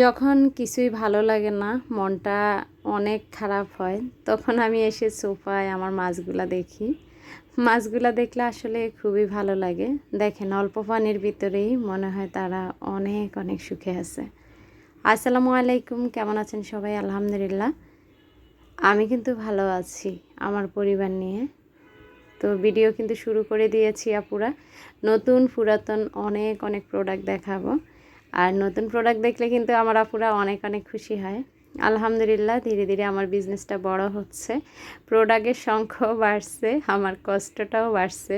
যখন কিছুই ভালো লাগে না, মনটা অনেক খারাপ হয়, তখন আমি এসে সোফায় আমার মাছগুলা দেখি। মাছগুলা দেখলে আসলে খুবই ভালো লাগে। দেখেন, অল্প পানির ভিতরেই মনে হয় তারা অনেক অনেক সুখে আছে। আসসালামু আলাইকুম, কেমন আছেন সবাই? আলহামদুলিল্লাহ, আমি কিন্তু ভালো আছি আমার পরিবার নিয়ে। তো ভিডিও কিন্তু শুরু করে দিয়েছি আপুরা। নতুন পুরাতন অনেক অনেক প্রোডাক্ট দেখাবো। আর নতুন প্রোডাক্ট দেখলে কিন্তু আমার আপুরা অনেক অনেক খুশি হয়। আলহামদুলিল্লাহ, ধীরে ধীরে আমার বিজনেসটা বড় হচ্ছে, প্রোডাক্টের সংখ্যাও বাড়ছে, আমার কষ্টটাও বাড়ছে।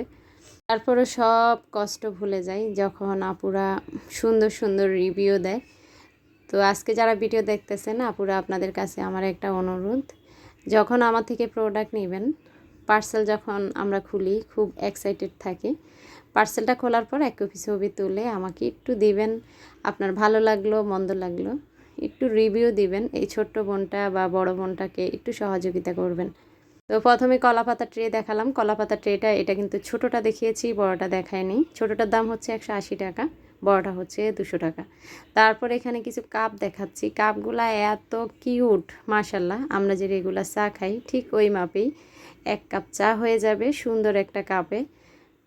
তারপরে সব কষ্ট ভুলে যাই যখন আপুরা সুন্দর সুন্দর রিভিউ দেয়। তো আজকে যারা ভিডিও দেখতেছেন আপুরা, আপনাদের কাছে আমার একটা অনুরোধ, যখন আমার থেকে প্রোডাক্ট নেবেন, পার্সেল যখন আমরা খুলি খুব এক্সাইটেড থাকি। পার্সেলটা খোলার পর এক কপি ছবি তুলে আমাকে একটু দিবেন, আপনার ভালো লাগলো মন্দ লাগলো একটু রিভিউ দিবেন। এই ছোট্ট বোনটা বা বড় বোনটাকে একটু সহযোগিতা করবেন। তো প্রথমে কলাপাতা ট্রে দেখালাম। কলাপাতা ট্রেটা এটা কিন্তু ছোটোটা দেখিয়েছি, বড়টা দেখায়নি। ছোটোটার দাম হচ্ছে 180 টাকা, বড়টা হচ্ছে 200 টাকা। তারপর এখানে কিছু কাপ দেখাচ্ছি। কাপগুলা এত কিউট, মাশাল্লাহ। আমরা যে রেগুলার চা খাই ঠিক ওই মাপেই 1 কাপ চা হয়ে যাবে সুন্দর একটা কাপে।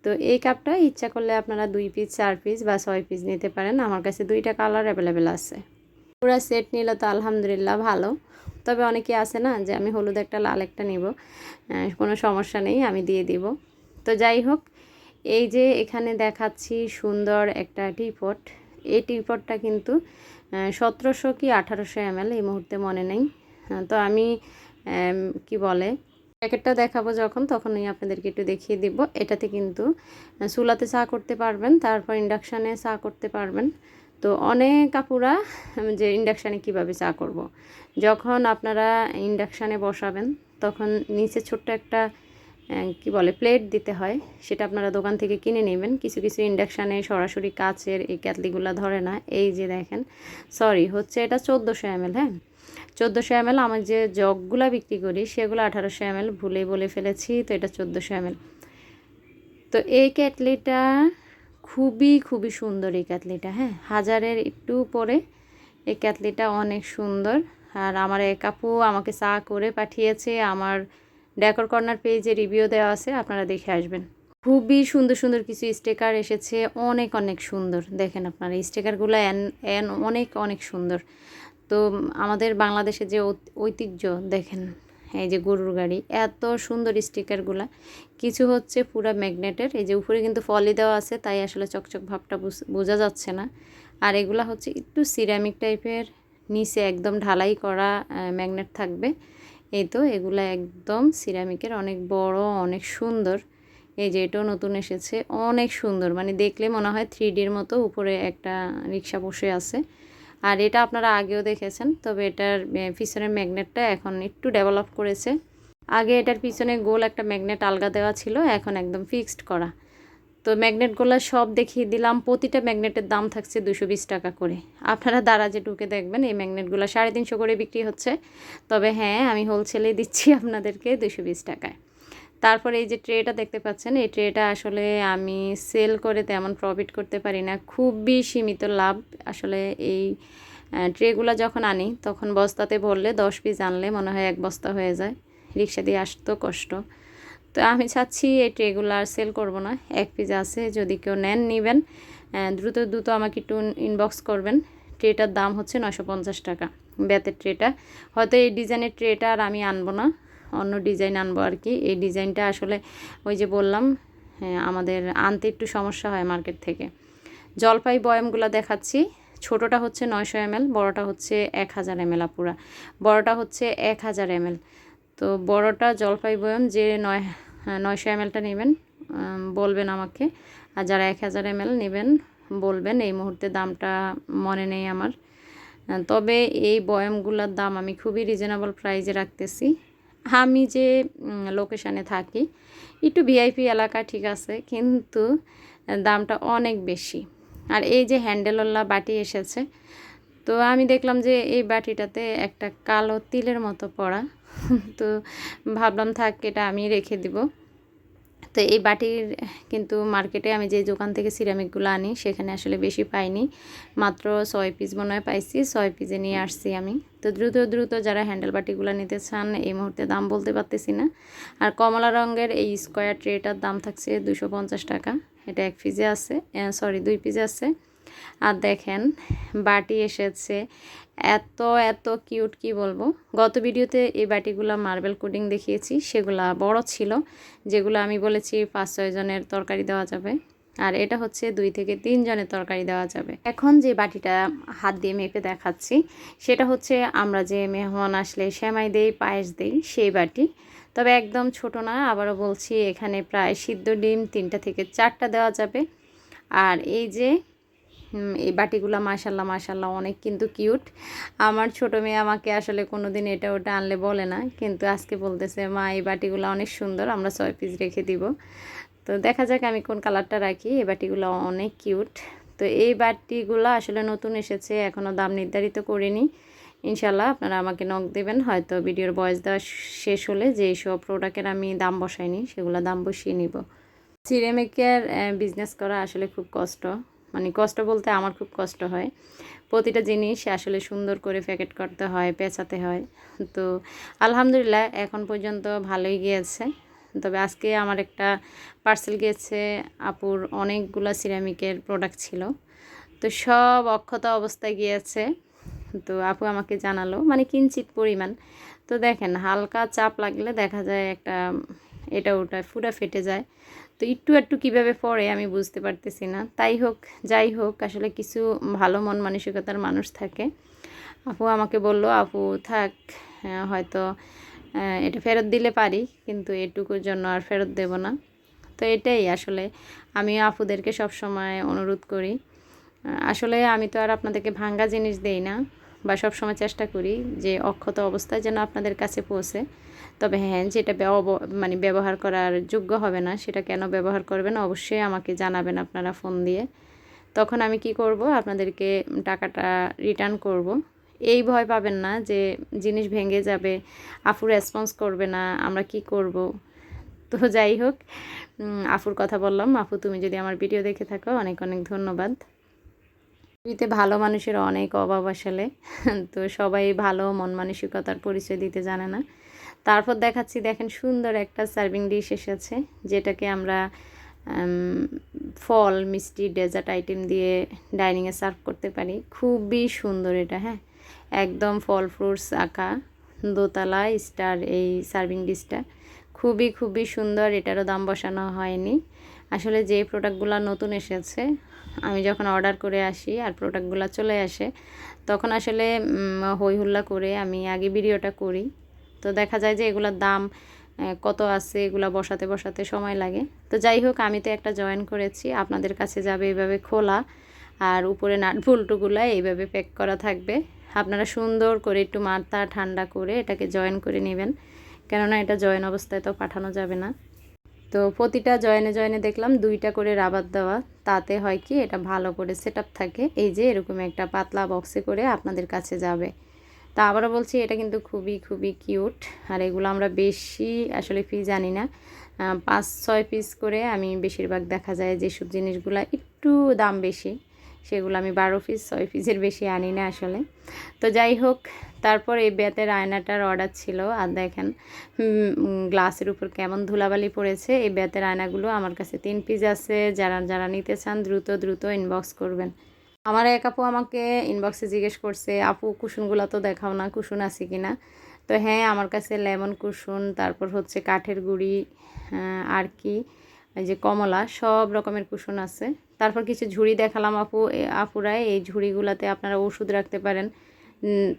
তো এই কাপটা ইচ্ছা করলে আপনারা 2 পিস 4 পিস বা 6 পিস নিতে পারেন। আমার কাছে 2টা কালার অ্যাভেলেবেল আছে। পুরো সেট নিলে তো আলহামদুলিল্লাহ ভালো। তবে অনেকে আছে না যে আমি হলুদ একটা লাল একটা নিব, কোনো সমস্যা নেই, আমি দিয়ে দিব। তো যাই হোক, এই যে এখানে দেখাচ্ছি সুন্দর একটা টিপট। এই টিপটটা কিন্তু 1700 কি 1800 ml, এই মুহূর্তে মনে নেই। তো আমি কি বলে প্যাকেটটা দেখাবো যখন, তখনই আপনাদেরকে একটু দেখিয়ে দিব। এটাতে কিন্তু চুলাতে চা করতে পারবেন, তারপর ইন্ডাকশানে চা করতে পারবেন। তো অনেক আপুরা যে ইন্ডাকশানে কিভাবে চা করব। যখন আপনারা ইন্ডাকশানে বসাবেন তখন নিচে ছোট্ট একটা কি বলে প্লেট দিতে হয়, সেটা আপনারা দোকান থেকে কিনে নেবেন। কিছু কিছু ইন্ডাকশানে সরাসরি কাচের এই ক্যাটলিগুলো ধরে না। এই যে দেখেন, সরি হচ্ছে এটা 1400 ml। হ্যাঁ, 1400 ml। আমার যে জগগুলো বিক্রি করি সেগুলো 1800 ml, ভুলেই বলে ফেলেছি। তো এটা 1400 ml। তো এই ক্যাটলিটা খুবই খুবই সুন্দর। এই ক্যাটলিটা, হ্যাঁ, 1000-এর একটু পরে। এই ক্যাটলিটা অনেক সুন্দর। আর আমার এক আপু আমাকে চা করে পাঠিয়েছে, আমার ডেকোর কর্নার পেজে রিভিউ দেওয়া আছে, আপনারা দেখে আসবেন। খুবই সুন্দর সুন্দর কিছু স্টিকার এসেছে, অনেক অনেক সুন্দর। দেখেন আপনারা এই স্টিকারগুলো এন অনেক অনেক সুন্দর। তো আমাদের বাংলাদেশে যে ঐতিহ্য দেখেন, এই যে গরুর গাড়ি, এত সুন্দর স্টিকারগুলা। কিছু হচ্ছে পুরা ম্যাগনেটের, এই যে উপরে কিন্তু ফলি দেওয়া আছে, তাই আসলে চকচক ভাবটা বোঝা যাচ্ছে না। আর এগুলা হচ্ছে একটু সিরামিক টাইপের, নিচে একদম ঢালাই করা ম্যাগনেট থাকবে। এই তো এগুলা একদম সিরামিকের, অনেক বড়, অনেক সুন্দর। এই যে এটাও নতুন এসেছে, অনেক সুন্দর, মানে দেখলে মনে হয় 3Dর মতো। উপরে একটা রিক্সা বসে আছে। আর এটা আপনারা আগেও দেখেছেন, তবে এটার পিছনের ম্যাগনেটটা এখন একটু ডেভেলপ করেছে। আগে এটার পিছনে গোল একটা ম্যাগনেট আলগা দেওয়া ছিল, এখন একদম ফিক্সড করা। তো ম্যাগনেটগুলো সব দেখিয়ে দিলাম। প্রতিটা ম্যাগনেটের দাম থাকছে 220 টাকা করে। আপনারা দারাজে ঢুকে দেখবেন এই ম্যাগনেটগুলো 350 করে বিক্রি হচ্ছে। তবে হ্যাঁ, আমি হোলসেলে দিচ্ছি আপনাদেরকে 220 টাকায়। তারপরে এই যে ট্রেটা দেখতে পাচ্ছেন, এই ট্রেটা আসলে আমি সেল করে তেমন প্রফিট করতে পারি না, খুবই সীমিত লাভ আসলে। এই ট্রেগুলো যখন আনি তখন বস্তাতে ভরলে 10 পিস আনলে মনে হয় 1 বস্তা হয়ে যায়, রিক্সা দিয়ে আসতো কষ্ট। তো আমি চাচ্ছি এই ট্রেগুলো আর সেল করব না, 1 পিস আছে, যদি কেউ নেবেন দ্রুত দ্রুত আমাকে একটু ইনবক্স করবেন। ট্রেটার দাম হচ্ছে 950 টাকা, বেতের ট্রেটা। হয়তো এই ডিজাইনের ট্রেটা আর আমি আনবো না, অন্য ডিজাইন আনবো আর কি। এই ডিজাইনটা আসলে ওই যে বললাম, আমাদের আনতে একটু সমস্যা হয় মার্কেট থেকে। জলপাই বয়ামগুলো দেখাচ্ছি। ছোটোটা হচ্ছে 900 ml, বড়টা হচ্ছে 1000 ml আপুরা। বড়টা হচ্ছে 1000 ml। তো বড়টা জলপাই বয়াম যে 900 mlটা নেবেন বলবেন আমাকে, আর যারা 1000 ml নেবেন বলবেন। এই মুহূর্তে দামটা মনে নেই আমার, তবে এই বয়ামগুলোর দাম আমি খুবই রিজনেবল প্রাইসে রাখতেছি। আমি যে লোকেশানে থাকি একটু ভিআইপি এলাকা, ঠিক আছে, কিন্তু দামটা অনেক বেশি। আর এই যে হ্যান্ডেলওয়ালা বাটি এসেছে, তো আমি দেখলাম যে এই বাটিটাতে একটা কালো তিলের মতো পড়া, তো ভাবলাম থাক, এটা আমি রেখে দিব। তো এই বাটির কিন্তু মার্কেটে আমি যে দোকান থেকে সিরামিকগুলো আনি সেখানে আসলে বেশি পাইনি, মাত্র 6 পিস মনে হয় পাইছি, 6 পিসে নিয়ে আসছি আমি। তো দ্রুত দ্রুত যারা হ্যান্ডেল বাটিগুলো নিতে চান এই মুহূর্তে দাম বলতে পারতেছি না। আর কমলা রঙের এই স্কোয়ার ট্রেটার দাম থাকছে 250 টাকা, এটা 1 পিসে আছে, সরি 2 পিসে আছে। আর দেখেন বাটি এসেছে, এত এত কিউট কি বলবো। গত ভিডিওতে এই বাটিগুলো মার্বেল কোডিং দেখিয়েছি, সেগুলা বড় ছিল, যেগুলো আমি বলেছি 5-6 জনের তরকারি দেওয়া যাবে, আর এটা হচ্ছে 2 থেকে 3 জনের তরকারি দেওয়া যাবে। এখন যে বাটিটা হাত দিয়ে মেপে দেখাচ্ছি সেটা হচ্ছে আমরা যে মেহমান আসলে সেমাই দেই, পায়েস দেই সেই বাটি, তবে একদম ছোট না। আবারও বলছি, এখানে প্রায় সিদ্ধ ডিম 3টা থেকে 4টা দেওয়া যাবে। আর এই যে এই বাটিগুলো মাশাল্লাহ মাশাল্লাহ অনেক কিন্তু কিউট। আমার ছোট মেয়ে আমাকে আসলে কোনো দিন এটা ওটা আনলে বলে না, কিন্তু আজকে বলতেছে মা এই বাটিগুলো অনেক সুন্দর, আমরা 6 পিস রেখে দিব। তো দেখা যাক আমি কোন কালারটা রাখি। এই বাটিগুলো অনেক কিউট। তো এই বাটিগুলো আসলে নতুন এসেছে, এখনও দাম নির্ধারিত করিনি। ইনশাল্লাহ আপনারা আমাকে নক দেবেন, হয়তো ভিডিওর ভয়েস দেওয়া শেষ হলে যেই সব প্রোডাক্টের আমি দাম বসাইনি সেগুলো দাম বসিয়ে নিব। সিরামিকের বিজনেস করা আসলে খুব কষ্ট, মানে কষ্ট বলতে আমার খুব কষ্ট হয়। প্রতিটা জিনিস আসলে সুন্দর করে প্যাকেট করতে হয়, পেঁচাতে হয়। তো আলহামদুলিল্লাহ এখন পর্যন্ত ভালোই গিয়েছে। তবে আজকে আমার একটা পার্সেল গিয়েছে, আপুর অনেকগুলা সিরামিকের প্রোডাক্ট ছিল, তো সব অক্ষত অবস্থায় গিয়েছে। তো আপু আমাকে জানালো, মানে কিঞ্চিত পরিমাণ। তো দেখেন হালকা চাপ লাগলে দেখা যায় একটা এটা ওটা পুরা ফেটে যায়। তো একটু একটু কীভাবে পড়ে আমি বুঝতে পারতেছি না। তাই হোক যাই হোক, আসলে কিছু ভালো মন মানসিকতার মানুষ থাকে। আপু আমাকে বলল, আপু থাক, হয়তো এটা ফেরত দিলে পারি, কিন্তু এটুকুর জন্য আর ফেরত দেব না। তো এটাই আসলে আমি আপুদেরকে সব সময় অনুরোধ করি। আসলে আমি তো আর আপনাদেরকে ভাঙ্গা জিনিস দেই না, বা সব সময় চেষ্টা করি যে অক্ষত অবস্থায় যেন আপনাদের কাছে পৌঁছে। তবে হ্যাঁ, যেটা মানে ব্যবহার করার যোগ্য হবে না সেটা কেন ব্যবহার করবেন অবশ্যই আমাকে জানাবেন আপনারা ফোন দিয়ে। তখন আমি কি করব, আপনাদেরকে টাকাটা রিটার্ন করব। এই ভয় পাবেন না যে জিনিস ভেঙে যাবে, আপু রেসপন্স করবে না, আমরা কি করব। তো যাই হোক, আপুর কথা বললাম। আপু তুমি যদি আমার ভিডিও দেখে থাকো অনেক অনেক ধন্যবাদ। পৃথিবীতে ভালো মানুষের অনেক অভাব আসলে, তো সবাই ভালো মন মানসিকতার পরিচয় দিতে জানে না। তারপর দেখাচ্ছি, দেখেন সুন্দর একটা সার্ভিং ডিশ এসেছে, যেটাকে আমরা ফল মিষ্টি ডেজার্ট আইটেম দিয়ে ডাইনিংয়ে সার্ভ করতে পারি। খুবই সুন্দর এটা, হ্যাঁ একদম ফল ফ্রুটস আঁকা, দোতলা স্টার এই সার্ভিং ডিশটা খুবই খুবই সুন্দর। এটারও দাম বসানো হয়নি। আসলে যে প্রোডাক্টগুলো নতুন এসেছে, আমি যখন অর্ডার করে আসি আর প্রোডাক্টগুলো চলে আসে, তখন আসলে হই হুল্লা করে আমি আগে ভিডিওটা করি। তো দেখা যায় যে এগুলোর দাম কত আছে, এগুলো বসাতে বসাতে সময় লাগে। তো যাই হোক, আমি তো একটা জয়েন করেছি, আপনাদের কাছে যাবে এইভাবে খোলা, আর উপরে নাট বল্টুগুলো এইভাবে প্যাক করা থাকবে। আপনারা সুন্দর করে একটু মাথা ঠান্ডা করে এটাকে জয়েন করে নেবেন, কেননা এটা জয়েন অবস্থায় তো পাঠানো যাবে না। তো প্রতিটা জয়েনে জয়েনে দেখলাম 2টা করে রাবার দেওয়া, তাতে হয় কি এটা ভালো করে সেট আপ থাকে। এই যে এরকম একটা পাতলা বক্সে করে আপনাদের কাছে যাবে। তা আবারও বলছি, এটা কিন্তু খুবই খুবই কিউট। আর এগুলো আমরা বেশি আসলে পিস জানি না, 5-6 পিস করে আমি বেশিরভাগ দেখা যায় যেসব জিনিসগুলো একটু দাম বেশি সেগুলো আমি 12 পিস 6 পিসের বেশি আনি না আসলে। তো যাই হোক, তারপর এই বেতের আয়নাটার অর্ডার ছিল। আর দেখেন গ্লাসের উপর কেমন ধুলাবালি পড়েছে। এই বেতের আয়নাগুলো আমার কাছে 3 পিস আছে, যারা যারা নিতে চান দ্রুত দ্রুত ইনবক্স করবেন। আমার এক আপু আমাকে ইনবক্সে জিজ্ঞেস করছে, আপু কুশনগুলো তো দেখাও না, কুশন আছে কি না। তো হ্যাঁ, আমার কাছে লেমন কুশন, তারপর হচ্ছে কাঠের গুঁড়ি, আর কি এই যে কমলা, সব রকমের কুশন আছে। তারপর কিছু ঝুড়ি দেখালাম আপুরা, এই ঝুড়িগুলোতে আপনারা ওষুধ রাখতে পারেন,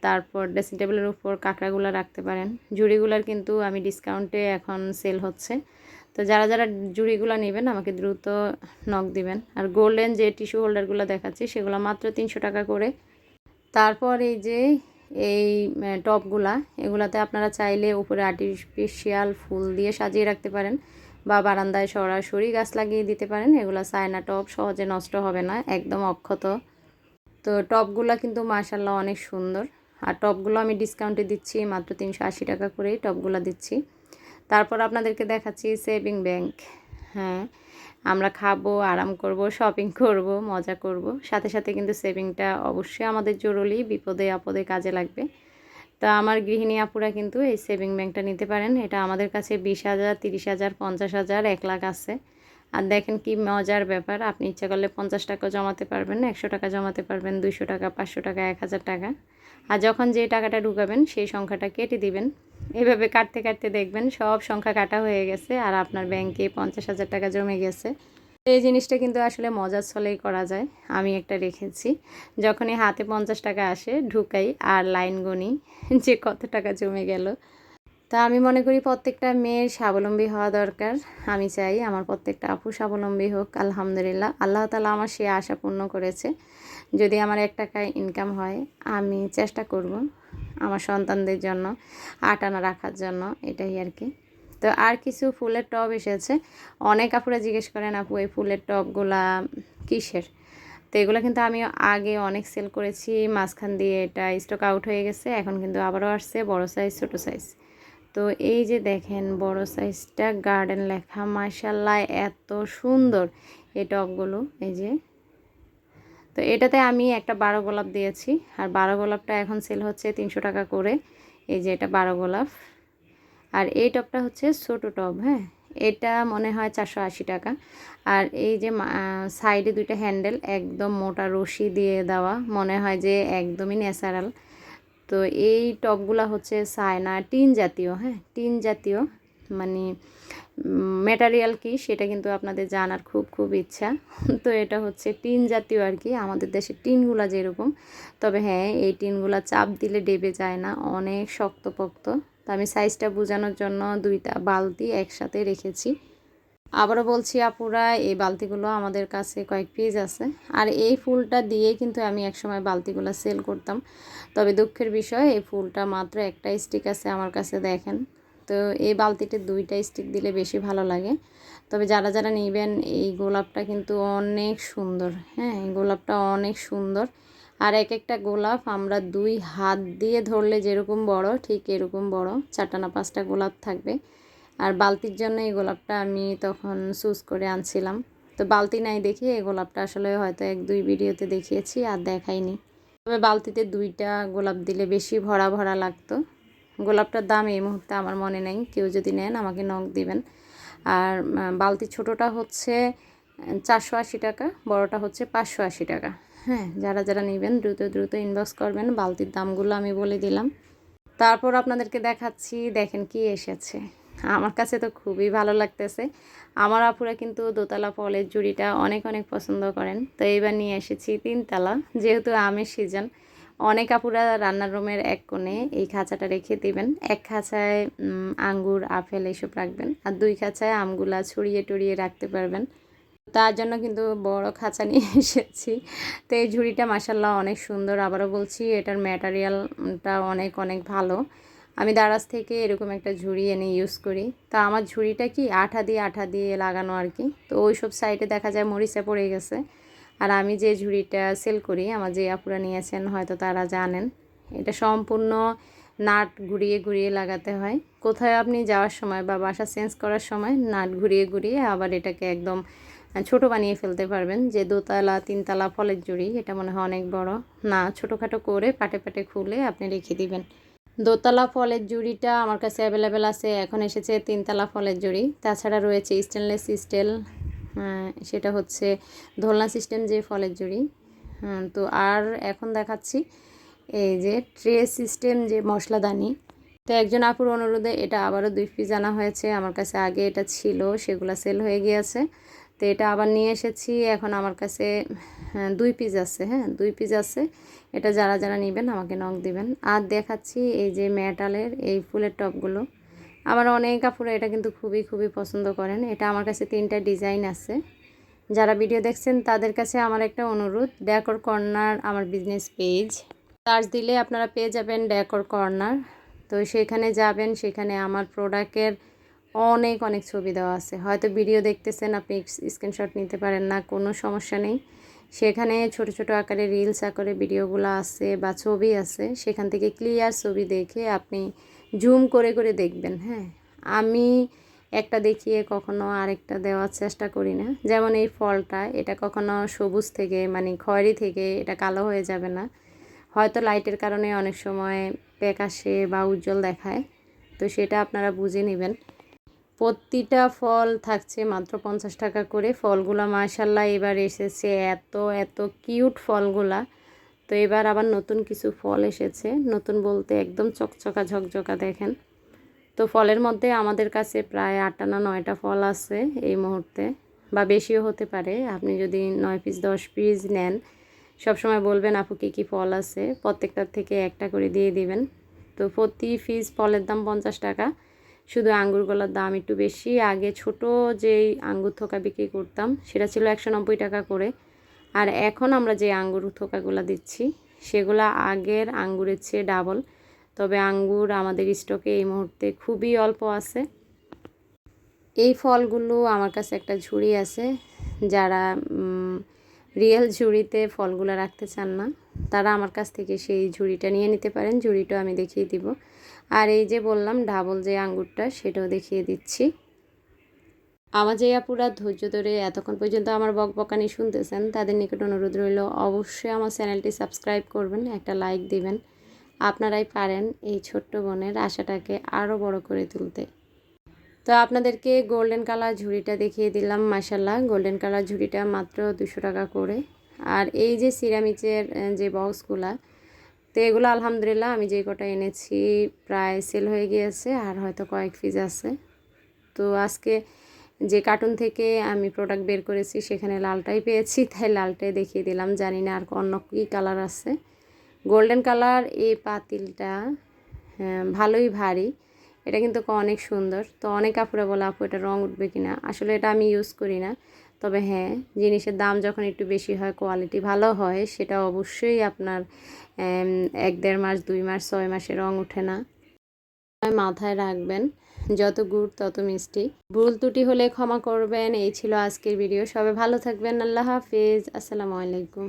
তারপর ড্রেসিং টেবিলের উপর কাঁকড়াগুলো রাখতে পারেন। ঝুড়িগুলার কিন্তু আমি ডিসকাউন্টে এখন সেল হচ্ছে। তো যারা যারা জুড়িগুলো নেবেন আমাকে দ্রুত নক দিবেন। আর গোল্ডেন যে টিস্যু হোল্ডারগুলো দেখাচ্ছি সেগুলো মাত্র 300 টাকা করে। তারপর এই যে এই টপগুলা, এগুলাতে আপনারা চাইলে উপরে আর্টিফিশিয়াল ফুল দিয়ে সাজিয়ে রাখতে পারেন, বা বারান্দায় সরাসরি গাছ লাগিয়ে দিতে পারেন। এগুলো চায়না টপ, সহজে নষ্ট হবে না, একদম অক্ষত। তো টপগুলো কিন্তু মাশাল্লাহ অনেক সুন্দর। আর টপগুলো আমি ডিসকাউন্টে দিচ্ছি, মাত্র 380 টাকা করেই টপগুলো দিচ্ছি। তারপর আপনাদেরকে দেখাচ্ছি সেভিং ব্যাংক। হ্যাঁ, আমরা খাবো, আরাম করব, শপিং করব, মজা করব, সাথে সাথে কিন্তু সেভিংটা অবশ্যই আমাদের জরুরি, বিপদে আপদে কাজে লাগবে। তো আমার গৃহিণী আপুরা কিন্তু এই সেভিং ব্যাংকটা নিতে পারেন। এটা আমাদের কাছে 20,000, 30,000, 50,000, 1 লাখ আছে। আর দেখেন কি মজার ব্যাপার, আপনি ইচ্ছা করলে 50 টাকা জমাতে পারবেন, 100 টাকা জমাতে পারবেন, 200 টাকা, 500 টাকা, 1000 টাকা। আর যখন যে টাকাটা ঢুকাবেন সেই সংখ্যাটা কেটে দিবেন। এভাবে কাটতে কাটতে দেখবেন সব সংখ্যা কাটা হয়ে গেছে আর আপনার ব্যাংকে 50,000 টাকা জমে গেছে। এই জিনিসটা কিন্তু আসলে মজার ছলেই করা যায়। আমি একটা রেখেছি, যখনই হাতে 50 টাকা আসে ঢুকাই আর লাইন গুনি যে কত টাকা জমে গেল। তা আমি মনে করি প্রত্যেকটা মেয়ের স্বাবলম্বী হওয়া দরকার। আমি চাই আমার প্রত্যেকটা আপু স্বাবলম্বী হোক। আলহামদুলিল্লাহ, আল্লাহ তাআলা আমার সে আশা পূর্ণ করেছে। যদি আমার 1 টাকা ইনকাম হয়, আমি চেষ্টা করব আমার সন্তানদের জন্য 8 আনা রাখার জন্য, এটাই আর কি। তো আর কিছু ফুলের টব এসেছে। অনেক আপুরা জিজ্ঞেস করেন, আপু এই ফুলের টবগুলা কিসের? তো এগুলো কিন্তু আমি আগে অনেক সেল করেছি, মাঝখান দিয়ে এটা স্টক আউট হয়ে গেছে। এখন কিন্তু আবারও আসছে বড় সাইজ, ছোট সাইজ। তো এই যে দেখেন বড় সাইজটা গার্ডেন লেখা, মাশাআল্লাহ এত সুন্দর এই টবগুলো। এই যে, তো এটাতে আমি একটা 12 গোলাপ দিয়েছি, আর 12 গোলাপটা এখন সেল হচ্ছে 300 টাকা করে। এই যে এটা 12 গোলাপ। আর এই টবটা হচ্ছে ছোটো টব, হ্যাঁ, এটা মনে হয় 480 টাকা। আর এই যে সাইডে দুইটা হ্যান্ডেল একদম মোটা রশি দিয়ে দেওয়া, মনে হয় যে একদমই ন্যাচারাল। তো এই টবগুলা হচ্ছে চায়না টিন জাতীয়, হ্যাঁ, টিন জাতীয়, মানে ম্যাটেরিয়াল কি সেটা কিন্তু আপনাদের জানার খুব খুব ইচ্ছা। তো এটা হচ্ছে টিন জাতীয় আর কি, আমাদের দেশের টিনগুলা যেরকম। তবে হ্যাঁ, এই টিনগুলা চাপ দিলে ডেবে যায় না, অনেক শক্তপোক্ত। তো আমি সাইজটা বোঝানোর জন্য দুইটা বালতি একসাথে রেখেছি। আবারও বলছি আপুরা, এই বালতিগুলো আমাদের কাছে কয়েক পিস আছে। আর এই ফুলটা দিয়ে কিন্তু আমি একসময় বালতিগুলো সেল করতাম। তবে দুঃখের বিষয়, এই ফুলটা মাত্র একটা স্টিক আছে আমার কাছে, দেখেন। তো এই বালতিতে 2টা স্টিক দিলে বেশি ভালো লাগে। তবে যারা যারা নেবেন, এই গোলাপটা কিন্তু অনেক সুন্দর, হ্যাঁ, এই গোলাপটা অনেক সুন্দর। আর এক একটা গোলাপ আমরা 2 হাত দিয়ে ধরলে যেরকম বড়, ঠিক এরকম বড় 4টা না 5টা গোলাপ থাকবে। আর বালতির জন্য এই গোলাপটা আমি তখন চুজ করে আনছিলাম। তো বালতি নাই দেখে এই গোলাপটা আসলে হয়তো 1-2 ভিডিওতে দেখিয়েছি আর দেখাইনি। তবে বালতিতে 2টা গোলাপ দিলে বেশি ভরা ভরা লাগতো। গোলাপটার দাম এই মুহূর্তে আমার মনে নেই, কেউ যদি নেন আমাকে নক দিবেন। আর বালতি ছোটোটা হচ্ছে 480 টাকা, বড়টা হচ্ছে 580 টাকা। হ্যাঁ, যারা যারা নেবেন দ্রুত দ্রুত ইনবক্স করবেন। বালতির দামগুলো আমি বলে দিলাম। তারপর আপনাদেরকে দেখাচ্ছি, দেখেন কি এসেছে। আমার কাছে তো খুবই ভালো লাগতেছে। আমার আপুরা কিন্তু দোতলা ফলের জুড়িটা অনেক অনেক পছন্দ করেন। তো এইবার নিয়ে এসেছি 3 তালা, যেহেতু আমের সিজন। অনেক আপুরা রান্নার রুমের এক কোণে এই খাঁচাটা রেখে দিবেন। এক খাঁচায় আঙ্গুর, আপেল এইসব রাখবেন, আর 2 খাঁচায় আমগুলা ছড়িয়ে টড়িয়ে রাখতে পারবেন। তার জন্য কিন্তু বড় খাঁচা নিয়ে এসেছি। তো এই ঝুড়িটা মাশাআল্লাহ অনেক সুন্দর। আবারও বলছি, এটার ম্যাটেরিয়ালটা অনেক অনেক ভালো। আমি দারাজ থেকে এরকম একটা ঝুড়ি এনে ইউজ করি। তা আমার ঝুড়িটা কি আঠা দিয়ে লাগানো আর কি। তো ওই সব সাইডে দেখা যায় মরিচা পড়ে গেছে। আর আমি যে ঝুড়িটা সেল করি, আমার যে আপুরা নিয়েছেন হয়তো তারা জানেন, এটা সম্পূর্ণ নাট ঘুরিয়ে ঘুরিয়ে লাগাতে হয়। কোথায় আপনি যাওয়ার সময় বা বাসা চেঞ্জ করার সময় নাট ঘুরিয়ে ঘুরিয়ে আবার এটাকে একদম ছোট বানিয়ে ফেলতে পারবেন। যে 2তলা 3তলা ফলের জুড়ি, এটা মনে হয় অনেক বড় না, ছোটোখাটো করে পাটে পাটে খুলে আপনি রেখে দিবেন। দোতলা ফলের জুড়িটা আমার কাছে অ্যাভেলেবেল আছে। এখন এসেছে 3তলা ফলের জুড়ি। তাছাড়া রয়েছে স্টেনলেস স্টিল, সেটা হচ্ছে দোলনা সিস্টেম যে ফলের জুড়ি। তো আর এখন দেখাচ্ছি এই যে ট্রে সিস্টেম যে মশলাদানি। তো একজন আপুর অনুরোধে এটা আবারও 2 পিস আনা হয়েছে। আমার কাছে আগে এটা ছিল, সেগুলো সেল হয়ে গিয়েছে। তো এটা আবার নিয়ে এসেছি। এখন আমার কাছে 2 পিস আছে, হ্যাঁ, 2 পিস আছে। এটা যারা যারা নেবেন আমাকে নক দিবেন। আর দেখাচ্ছি এই যে মেটালের এই ফুলের টবগুলো। আমার অনেক আপুরা এটা কিন্তু খুবই খুবই পছন্দ করেন। এটা আমার কাছে 3টা ডিজাইন আছে। যারা ভিডিও দেখছেন তাদের কাছে আমার একটা অনুরোধ, ডেকোর কর্নার আমার বিজনেস পেজ, সার্চ দিলে আপনারা পেয়ে যাবেন ডেকোর কর্নার। তো সেখানে যাবেন, সেখানে আমার প্রোডাক্টের অনেক অনেক ছবি দেওয়া আছে। হয়তো ভিডিও দেখতেছেন, আপনি স্ক্রিনশট নিতে পারেন না, কোনো সমস্যা নেই। সেখানে ছোট ছোট আকারে রিলস আকারে ভিডিওগুলো আছে বা ছবি আছে, সেখান থেকে ক্লিয়ার ছবি দেখে আপনি জুম করে করে দেখবেন। হ্যাঁ, আমি একটা দেখিয়ে কখনো আরেকটা দেওয়ার চেষ্টা করি না। যেমন এই ফলটা, এটা কখনো সবুজ থেকে মানে খয়েরি থেকে এটা কালো হয়ে যাবে না, হয়তো লাইটের কারণে অনেক সময় প্যাকাশে বা উজ্জ্বল দেখায়, তো সেটা আপনারা বুঝে নেবেন। প্রতিটা ফল থাকছে মাত্র 50 টাকা করে। ফলগুলা মাশাল্লাহ এবার এসেছে এত এত কিউট ফলগুলা। তো এবার আবার নতুন কিছু ফল এসেছে, নতুন বলতে একদম চকচকা ঝকঝকা দেখেন। তো ফলের মধ্যে আমাদের কাছে প্রায় 8টা না 9টা ফল আছে এই মুহূর্তে, বা বেশিও হতে পারে। আপনি যদি 9 পিস 10 পিস নেন, সবসময় বলবেন আপু কী ফল আছে, প্রত্যেকটার থেকে একটা করে দিয়ে দিবেন। তো প্রতি পিস ফলের দাম 50 টাকা। শুধু আঙ্গুরগুলোর দাম একটু বেশি। আগে ছোট যেই আঙ্গুর থোকা বিক্রি করতাম সেটা ছিল 190 টাকা করে, আর এখন আমরা যে আঙ্গুর থোকাগুলো দিচ্ছি সেগুলো আগের আঙ্গুরের চেয়ে ডাবল। তবে আঙ্গুর আমাদের স্টকে এই মুহূর্তে খুবই অল্প আছে। এই ফলগুলো আমার কাছে একটা ঝুড়ি আছে, যারা রিয়েল ঝুড়িতে ফলগুলো রাখতে চান না তারা আমার কাছ থেকে সেই ঝুড়িটা নিয়ে নিতে পারেন। ঝুড়িটাও আমি দেখিয়ে দিব, আর এই যে বললাম ডাবল যে আঙ্গুরটা সেটাও দেখিয়ে দিচ্ছি। আমার যে আপুরা ধৈর্য ধরে এতক্ষণ পর্যন্ত আমার বকবকানি শুনতেছেন তাদের নিকট অনুরোধ রইল, অবশ্যই আমার চ্যানেলটি সাবস্ক্রাইব করবেন, একটা লাইক দিবেন। আপনারাই পারেন এই ছোট্ট বোনের আশাটাকে আরও বড় করে তুলতে। তো আপনাদেরকে গোল্ডেন কালার ঝুড়িটা দেখিয়ে দিলাম। মাশাল্লাহ গোল্ডেন কালার ঝুড়িটা মাত্র 200 টাকা করে। আর এই যে সিরামিকের যে বক্সগুলা, তো এগুলো আলহামদুলিল্লাহ আমি যে কটা এনেছি প্রায় সেল হয়ে গিয়েছে, আর হয়তো কয়েক পিস আছে। তো আজকে যে কার্টুন থেকে আমি প্রোডাক্ট বের করেছি সেখানে লালটাই পেয়েছি, তাই লালটাই দেখিয়ে দিলাম। জানি না আর অন্য কী কালার আছে। গোল্ডেন কালার এই পাতিলটা ভালোই ভারী, এটা কিন্তু অনেক সুন্দর। তো অনেক আপুরা বলে আপু এটা রং উঠবে কিনা, আসলে এটা আমি ইউজ করি না। তবে হ্যাঁ, জিনিসের দাম যখন একটু বেশি হয়, কোয়ালিটি ভালো হয়, সেটা অবশ্যই আপনার 1-1.5 মাস 2 মাস 6 মাসে রং ওঠে না। মাথায় রাখবেন, যত গুড় তত মিষ্টি। ভুল ত্রুটি হলে ক্ষমা করবেন। এই ছিল আজকের ভিডিও। সবাই ভালো থাকবেন। আল্লাহ হাফেজ। আসসালামু আলাইকুম।